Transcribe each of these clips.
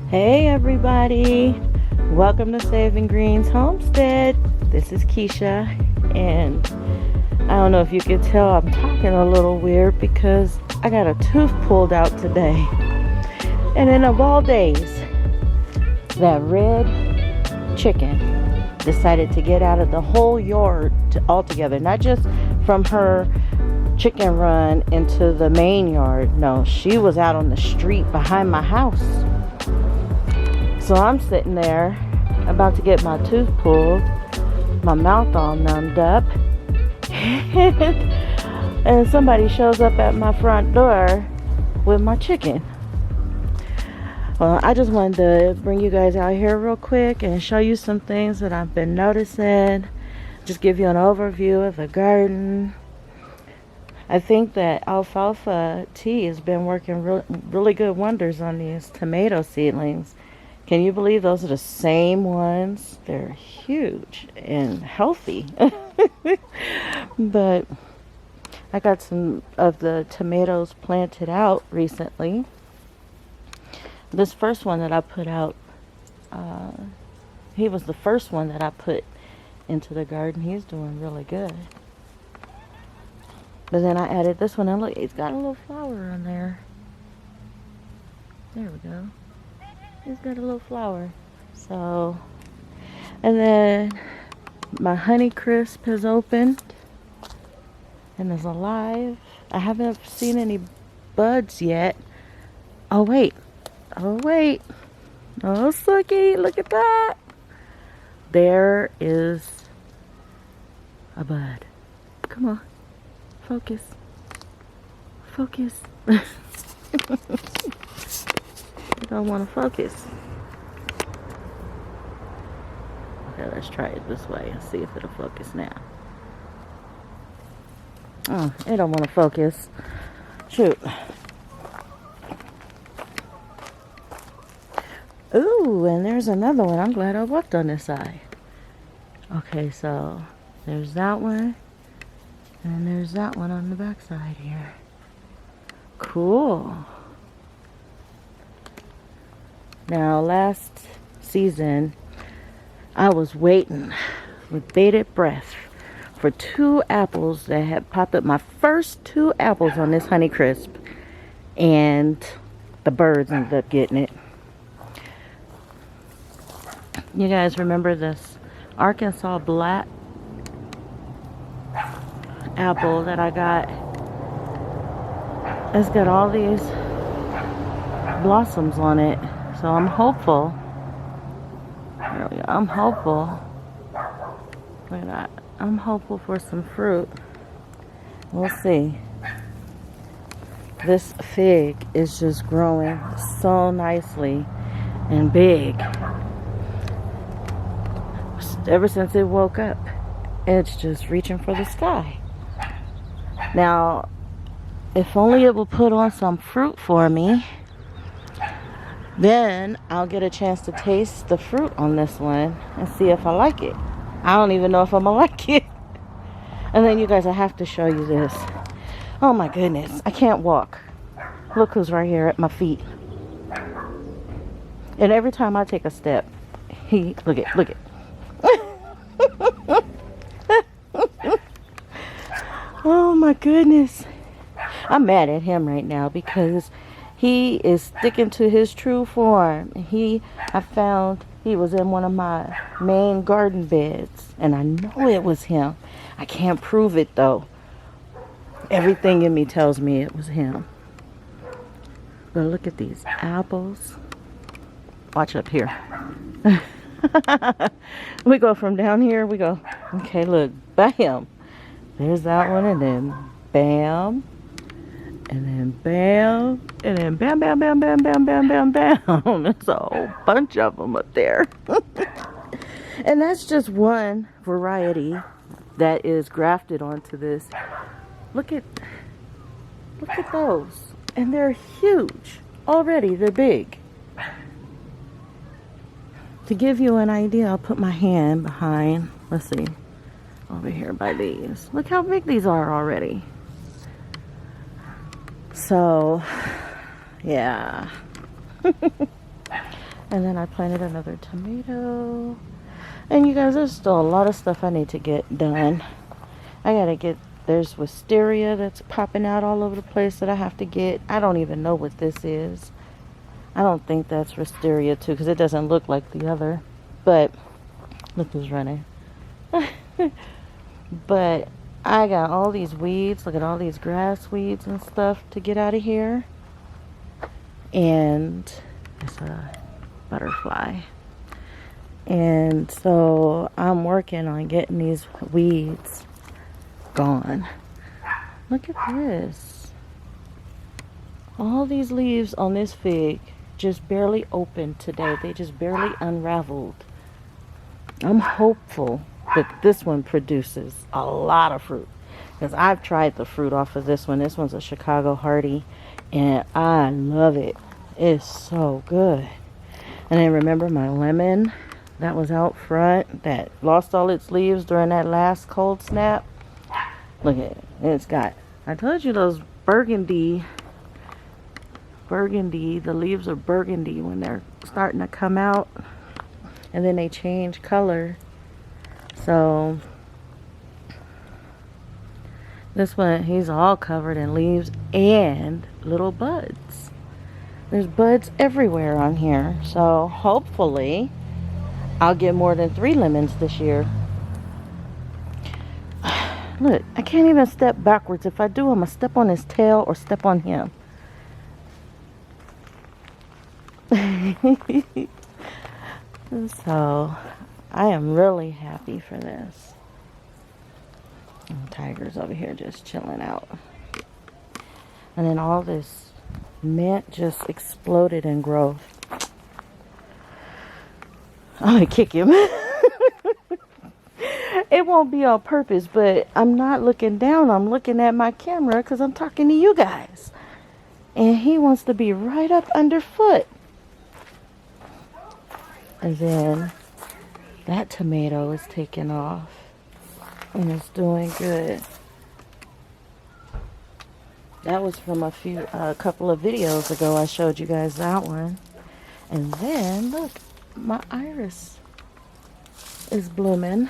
Hey everybody, welcome to Saving Greens Homestead. This is Keisha, and I don't know if you can tell I'm talking a little weird because I got a tooth pulled out today. And then of all days, that red chicken decided to get out of the whole yard altogether, not just from her chicken run into the main yard. No, she was out on the street behind my house. So I'm sitting there about to get my tooth pulled, my mouth all numbed up, and somebody shows up at my front door with my chicken. Well, I just wanted to bring you guys out here real quick and show you some things that I've been noticing. Just give you an overview of the garden. I think that Alfalfa tea has been working really good wonders on these tomato seedlings. Can you believe those are the same ones? They're huge and healthy. But I got some of the tomatoes planted out recently. This first one that I put out, he was the first one that I put into the garden. He's doing really good. But then I added this one, and look, it's got a little flower on there. There we go. It's got a little flower. So, and then my honey crisp has opened and is alive. I haven't seen any buds yet. Oh wait, oh Suki, look at that. There is a bud. Come on, focus. I don't want to focus. Okay, let's try it this way and see if it'll focus now. Oh, it don't want to focus. Shoot. Ooh, and there's another one. I'm glad I walked on this side. Okay, so there's that one. And there's that one on the back side here. Cool. Now, last season, I was waiting with bated breath for 2 apples that had popped up. My first 2 apples on this Honey Crisp, and the birds ended up getting it. You guys remember this Arkansas black apple that I got? It's got all these blossoms on it. So I'm hopeful. There we go. I'm hopeful. Look at that. I'm hopeful for some fruit. We'll see. This fig is just growing so nicely and big. Ever since it woke up, it's just reaching for the sky. Now, if only it will put on some fruit for me, then I'll get a chance to taste the fruit on this one and see if I like it. I don't even know if I'm gonna like it. And then you guys, I have to show you this. Oh my goodness, I can't walk. Look who's right here at my feet. And every time I take a step, look it. Oh my goodness. I'm mad at him right now because he is sticking to his true form. I found he was in one of my main garden beds, and I know it was him. I can't prove it though. Everything in me tells me it was him. But look at these apples. Watch up here. We go from down here, we go, okay, look, bam. There's that one, and then bam. And then bam, and then bam, bam, bam, bam, bam, bam, bam, bam. There's a whole bunch of them up there. And that's just one variety that is grafted onto this. Look at those. And they're huge. Already, they're big. To give you an idea, I'll put my hand behind, let's see, over here by these. Look how big these are already. So, yeah. And then I planted another tomato. And you guys, there's still a lot of stuff I need to get done. I gotta get, there's wisteria that's popping out all over the place that I have to get. I don't even know what this is. I don't think that's wisteria too, because it doesn't look like the other. But, look who's running. But I got all these weeds. Look at all these grass weeds and stuff to get out of here. And it's a butterfly. And so I'm working on getting these weeds gone. Look at this. All these leaves on this fig just barely opened today. They just barely unraveled. I'm hopeful that this one produces a lot of fruit, because I've tried the fruit off of this one. This one's a Chicago Hardy, and I love it. It's so good. And then remember my lemon that was out front that lost all its leaves during that last cold snap? Look at it. It's got, I told you, those burgundy, the leaves are burgundy when they're starting to come out, and then they change color. So this one, he's all covered in leaves and little buds. There's buds everywhere on here. So hopefully I'll get more than 3 lemons this year. Look, I can't even step backwards. If I do, I'm gonna step on his tail or step on him. So I am really happy for this. And Tiger's over here just chilling out. And then all this mint just exploded in growth. I'm gonna kick him. It won't be on purpose, but I'm not looking down. I'm looking at my camera because I'm talking to you guys. And he wants to be right up underfoot. And then that tomato is taking off. And it's doing good. That was from a couple of videos ago. I showed you guys that one. And then, look, my iris is blooming.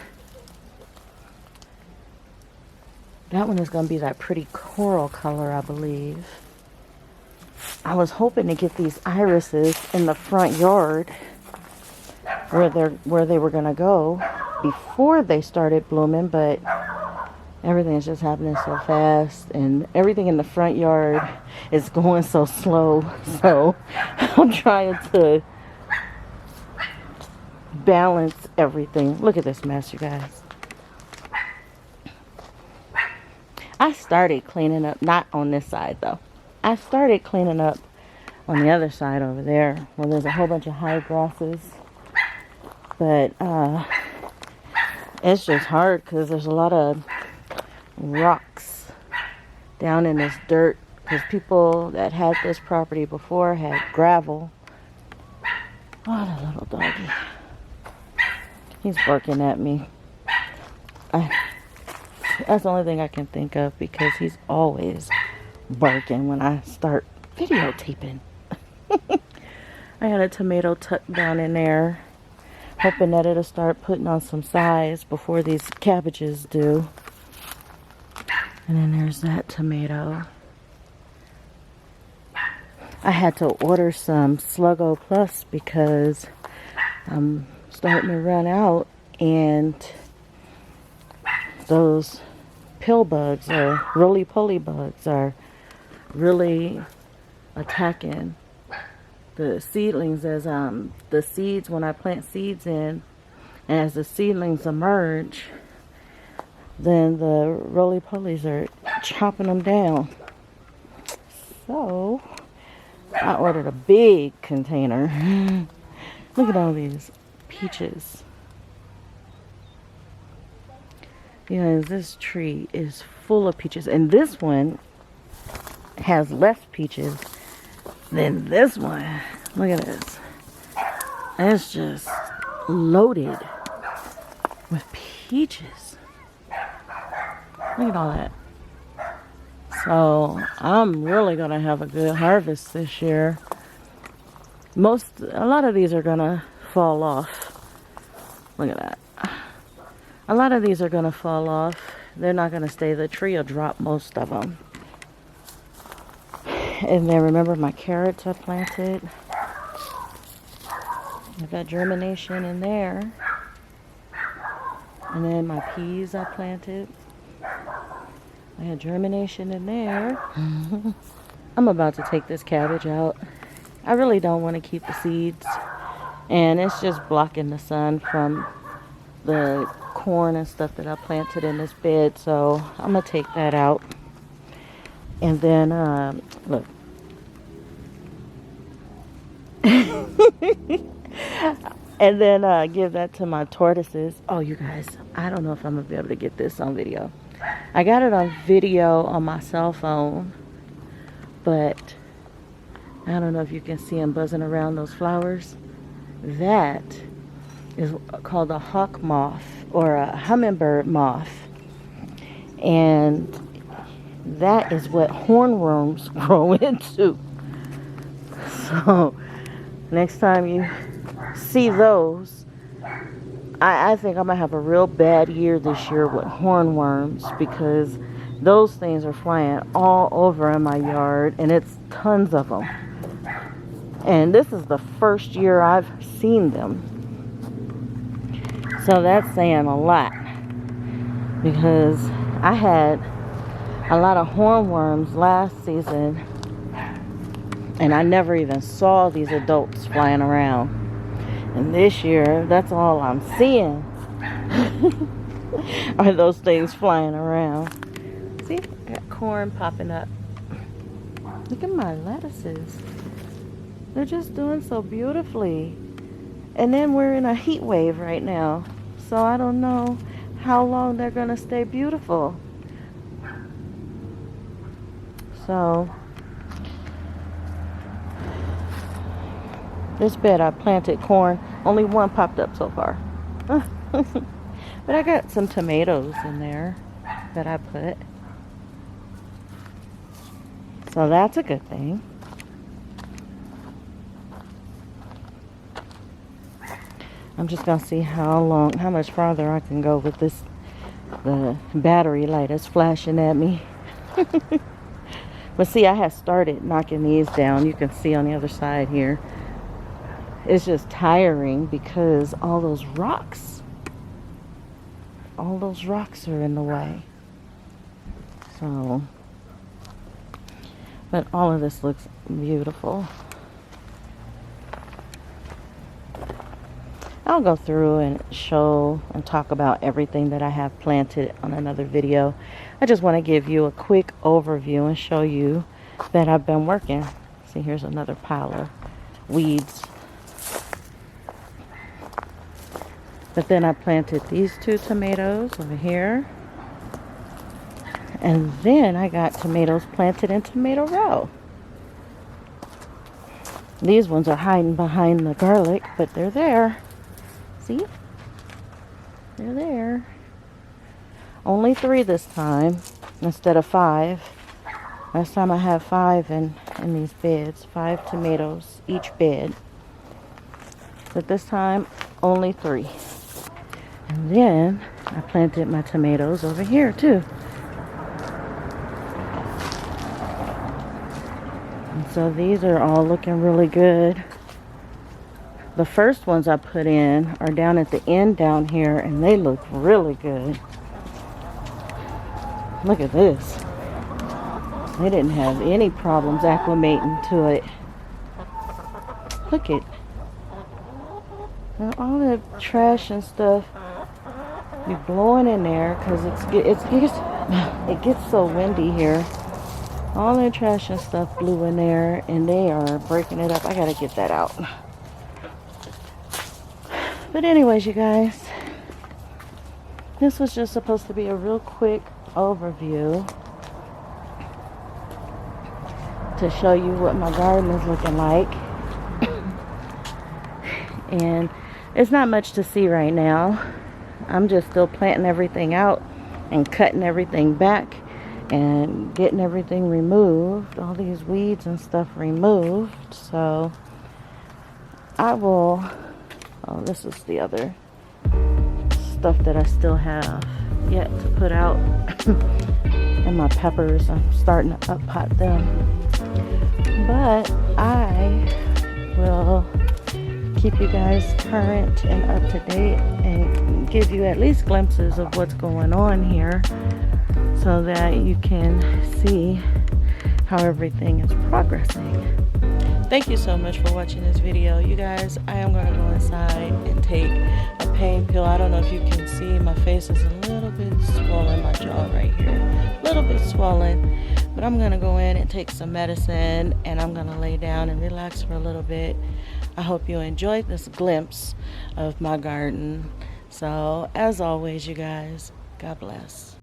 That one is going to be that pretty coral color, I believe. I was hoping to get these irises in the front yard where they were going to go before they started blooming, but everything is just happening so fast, and everything in the front yard is going so slow. So I'm trying to balance everything. Look at this mess, you guys. I started cleaning up, not on this side though. I started cleaning up on the other side over there where there's a whole bunch of high grasses. But it's just hard because there's a lot of rocks down in this dirt, because people that had this property before had gravel. Oh, that little doggy. He's barking at me. That's the only thing I can think of, because he's always barking when I start videotaping. I had a tomato tucked down in there, hoping that it'll start putting on some size before these cabbages do. And then there's that tomato. I had to order some Sluggo Plus because I'm starting to run out, and those pill bugs or roly-poly bugs are really attacking the seedlings. As the seeds, when I plant seeds in, and as the seedlings emerge, then the roly-polies are chopping them down. So I ordered a big container. Look at all these peaches. Because this tree is full of peaches, and this one has less peaches than this one. Look at this. It's just loaded with peaches. Look at all that. So I'm really gonna have a good harvest this year. A lot of these are gonna fall off. Look at that. A lot of these are gonna fall off. They're not gonna stay. The tree will drop most of them. And then remember my carrots I planted. I got germination in there. And then my peas I planted. I had germination in there. I'm about to take this cabbage out. I really don't want to keep the seeds. And it's just blocking the sun from the corn and stuff that I planted in this bed. So I'm going to take that out. And then, look. And then give that to my tortoises. Oh, you guys, I don't know if I'm going to be able to get this on video. I got it on video on my cell phone, but I don't know if you can see them buzzing around those flowers. That is called a hawk moth or a hummingbird moth. And that is what hornworms grow into. So next time you see those, I think I'm going to have a real bad year this year with hornworms, because those things are flying all over in my yard, and it's tons of them. And this is the first year I've seen them. So that's saying a lot, because I had a lot of hornworms last season, and I never even saw these adults flying around. And this year, that's all I'm seeing are those things flying around. See, I got corn popping up. Look at my lettuces. They're just doing so beautifully. And then we're in a heat wave right now. So I don't know how long they're going to stay beautiful. So this bed I planted corn. Only one popped up so far. But I got some tomatoes in there that I put. So that's a good thing. I'm just going to see how much farther I can go with this. The battery light is flashing at me. But see, I have started knocking these down. You can see on the other side here. It's just tiring because all those rocks are in the way. So, but all of this looks beautiful. I'll go through and show and talk about everything that I have planted on another video. I just want to give you a quick overview and show you that I've been working. See, here's another pile of weeds. But then I planted these 2 tomatoes over here. And then I got tomatoes planted in tomato row. These ones are hiding behind the garlic, but they're there. See? They're there. Only 3 this time instead of 5. Last time I had 5 in these beds. 5 tomatoes each bed. But this time, only 3. And then I planted my tomatoes over here too. And so these are all looking really good. The first ones I put in are down at the end down here, and they look really good. Look at this. They didn't have any problems acclimating to it. Look at all the trash and stuff be blowing in there because it gets so windy here. All the trash and stuff blew in there, and they are breaking it up. I gotta get that out. But anyways, you guys, this was just supposed to be a real quick overview to show you what my garden is looking like. And it's not much to see right now. I'm just still planting everything out and cutting everything back and getting everything removed, all these weeds and stuff removed. So I will, oh, this is the other stuff that I still have yet to put out. And my peppers, I'm starting to up pot them. But I will keep you guys current and up to date and give you at least glimpses of what's going on here so that you can see how everything is progressing. Thank you so much for watching this video. You guys, I am going to go inside and take a pain pill. I don't know if you can see, my face is a little bit swollen, my jaw right here, a little bit swollen. But I'm going to go in and take some medicine, and I'm going to lay down and relax for a little bit. I hope you enjoyed this glimpse of my garden. So, as always, you guys, God bless.